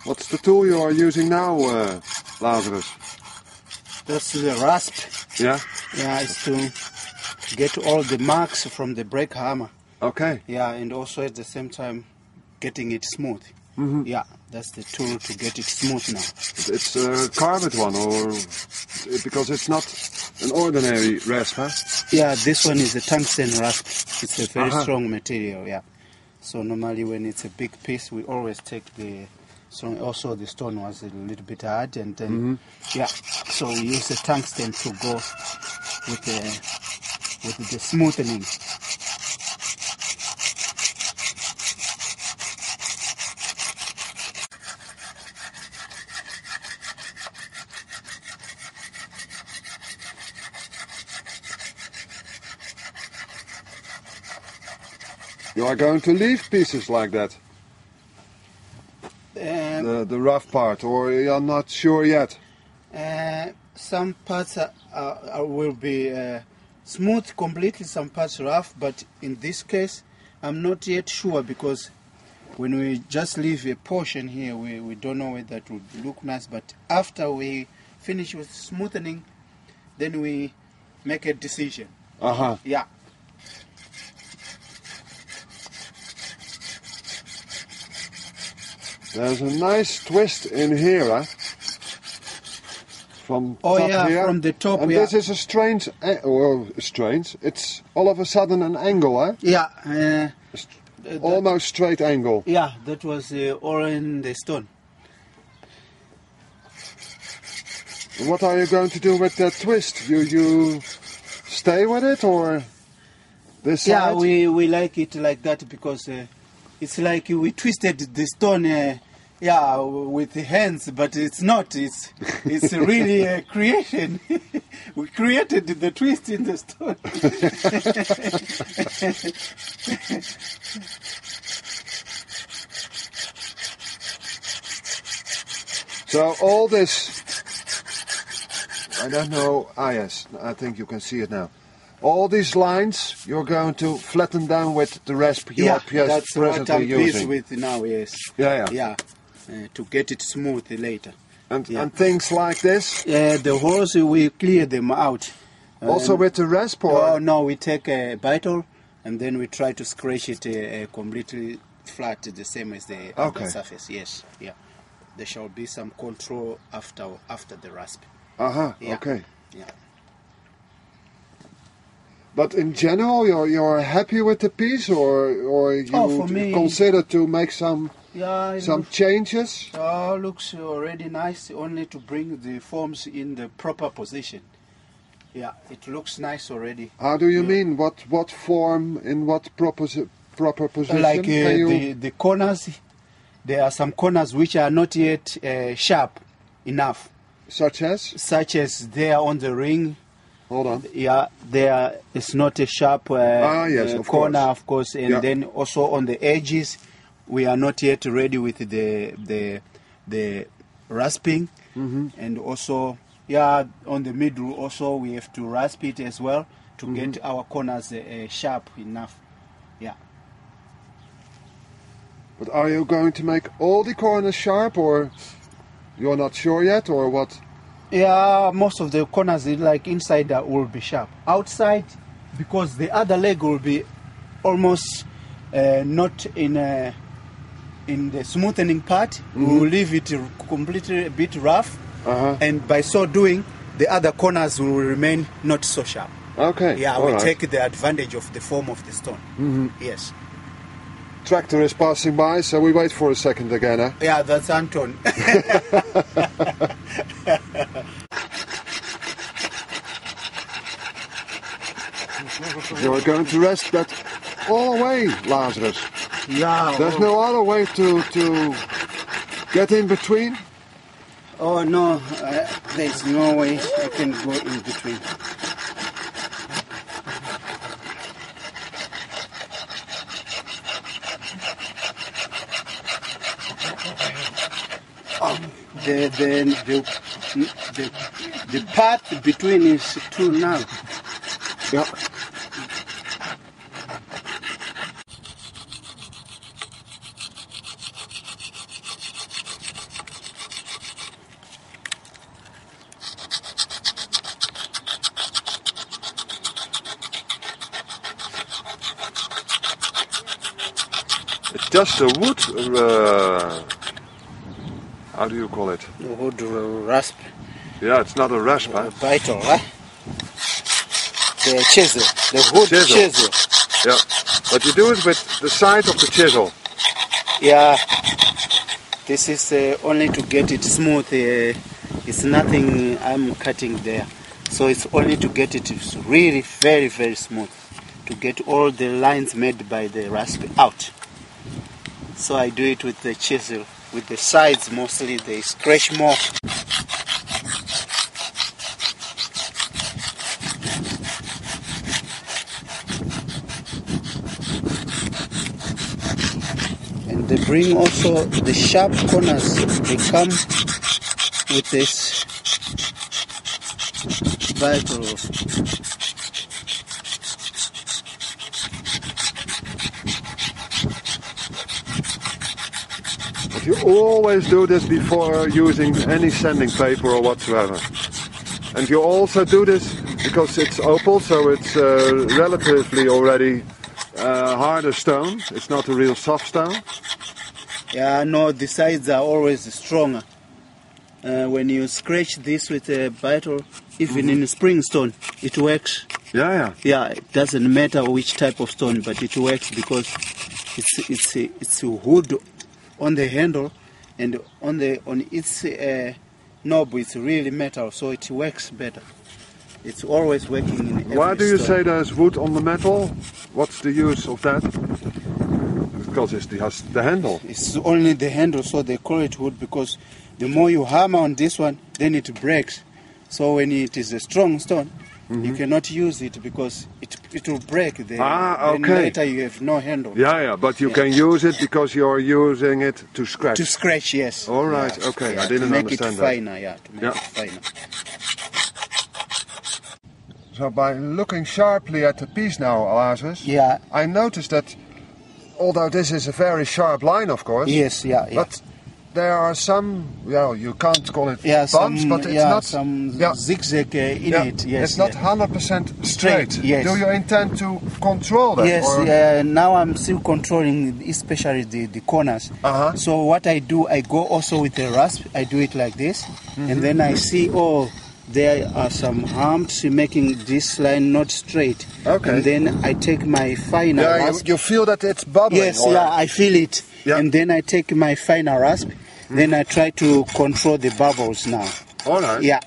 What's the tool you are using now, Lazarus? That's the rasp. Yeah? Yeah, it's to get all the marks from the brake hammer. Okay. Yeah, and also at the same time getting it smooth. Mm-hmm. Yeah, that's the tool to get it smooth now. It's a carbon one, or because it's not an ordinary rasp, huh? Yeah, this one is a tungsten rasp. It's a very Uh-huh. strong material, yeah. So normally when it's a big piece, we always take the... So also the stone was a little bit hard, and then yeah, so we use the tungsten to go with the smoothening. You are going to leave pieces like that? The rough part, or you're not sure yet? Some parts will be smooth completely, some parts rough, but in this case I'm not yet sure, because when we just leave a portion here, we don't know whether that would look nice, but after we finish with smoothing, then we make a decision. Uh-huh. Yeah. There's a nice twist in here, huh? From Oh top yeah, here. from the top, and yeah. this is a strange, strange. It's all of a sudden an angle, huh? Yeah. Almost straight angle. Yeah, that was all in the stone. What are you going to do with that twist? You stay with it, or this Yeah, side? we like it like that, because it's like we twisted the stone, yeah, with the hands, but it's not. It's really a creation. We created the twist in the stone. So all this, I don't know. Ah, yes, I think you can see it now. All these lines you're going to flatten down with the rasp you are that's what I'm presently pleased using. with now. Yes. Yeah. To get it smooth later. And things like this. The holes we clear them out. Also with the rasp, or? Oh no, we take a beetle and then we try to scratch it completely flat, the same as the other surface. Yes. Yeah. There shall be some control after the rasp. Uh-huh. Yeah. Okay. Yeah. But in general, you're happy with the piece, or you for me, consider to make some changes? Looks already nice. Only to bring the forms in the proper position. Yeah, it looks nice already. How do you mean? What form in what proper position? Like the corners. There are some corners which are not yet sharp enough. Such as they are on the ring. Hold on. Yeah, there is not a sharp corner, of course, and then also on the edges, we are not yet ready with the rasping, and also on the middle also we have to rasp it as well to get our corners sharp enough. Yeah. But are you going to make all the corners sharp, or you're not sure yet, or what? Yeah, most of the corners, like inside, will be sharp. Outside, because the other leg will be almost not in the smoothening part, we will leave it completely a bit rough, and by so doing, the other corners will remain not so sharp. Okay. Yeah, we take the advantage of the form of the stone. Yes. Tractor is passing by, so we wait for a second again, huh? Yeah, that's Anton. You're going to rest that all away, Lazarus. Yeah. There's no other way to get in between? Oh no, there's no way I can go in between. The path between is too narrow. Yeah. It's just a wood, how do you call it? The wood rasp. Yeah, it's not a rasp, huh? Beetle, huh? The chisel, the wood chisel. Yeah, but you do it with the side of the chisel. Yeah, this is only to get it smooth. It's nothing I'm cutting there. So it's only to get it really very, very smooth. To get all the lines made by the rasp out. So I do it with the chisel. With the sides mostly, they scratch more. And they bring also the sharp corners. They come with this vital. You always do this before using any sanding paper or whatsoever. And you also do this because it's opal, so it's relatively already harder stone. It's not a real soft stone. Yeah, no, the sides are always stronger. When you scratch this with a beetle, even in spring stone, it works. Yeah. Yeah, it doesn't matter which type of stone, but it works because it's wood on the handle, and on its knob it's really metal, so it works better. It's always working in every Why do you stone. say there's wood on the metal? What's the use of that? Because it has the handle. It's only the handle, so they call it wood because the more you hammer on this one, then it breaks. So when it is a strong stone, you cannot use it because it will break. Then later you have no handle. Yeah, but you can use it because you're using it to scratch. To scratch, yes. All right, Yeah. okay, Yeah, I didn't to make understand it that. finer, yeah, to make it finer. So by looking sharply at the piece now, Lazarus, Yeah. I noticed that although this is a very sharp line, of course, Yes, yeah. but there are some, you can't call it Yeah, bumps, but it's not some yeah. zigzag in it. Yes, it's not 100% straight. Yes. Do you intend to control that? Yes, or? now I'm still controlling, especially the corners. Uh-huh. So what I do, I go also with the rasp. I do it like this, and then I see, there are some humps making this line not straight. Okay. And then I take my finer rasp. You feel that it's bubbling. Yes, or? yeah, I feel it. Yeah. And then I take my finer rasp. Then I try to control the bubbles now. All right. Yeah,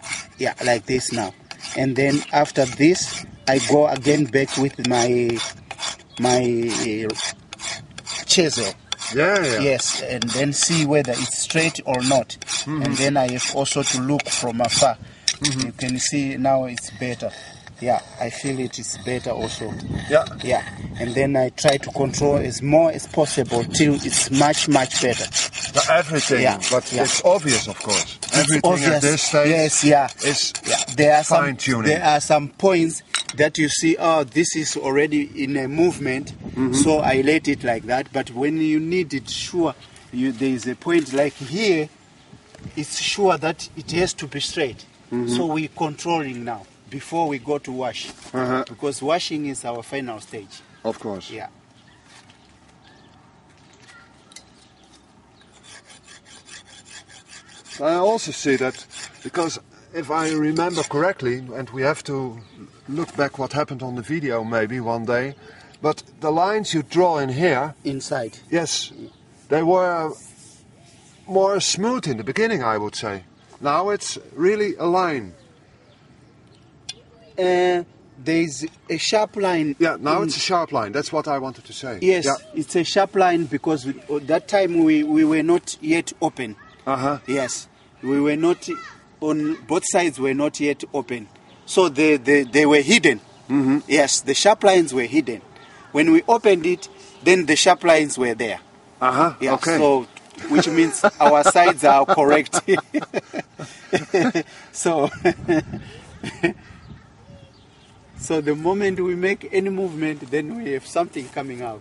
like this now. And then after this, I go again back with my chisel. Yeah. Yes, and then see whether it's straight or not. And then I have also to look from afar. You can see now it's better. Yeah, I feel it is better also. Yeah, and then I try to control as more as possible till it's much better. Everything, Yeah, but yeah. it's obvious, of course. It's Everything obvious. at this stage is There are fine-tuning. There are some points that you see, this is already in a movement, so I let it like that. But when you need it sure, there is a point like here, it's sure that it has to be straight. So we're controlling now before we go to wash, because washing is our final stage. Of course. Yeah. I also see that, because if I remember correctly, and we have to look back what happened on the video maybe one day, but the lines you draw in here, Inside. yes, they were more smooth in the beginning, I would say. Now it's really a line. there's a sharp line. Yeah, now it's a sharp line. That's what I wanted to say. Yes, Yeah. it's a sharp line because that time we were not yet open. Uh-huh. Yes, we were not, on both sides were not yet open. So they were hidden. Mm-hmm. Yes, the sharp lines were hidden. When we opened it, then the sharp lines were there. Uh-huh. Yeah, Okay. so, which means our sides are correct. So, so the moment we make any movement, then we have something coming out.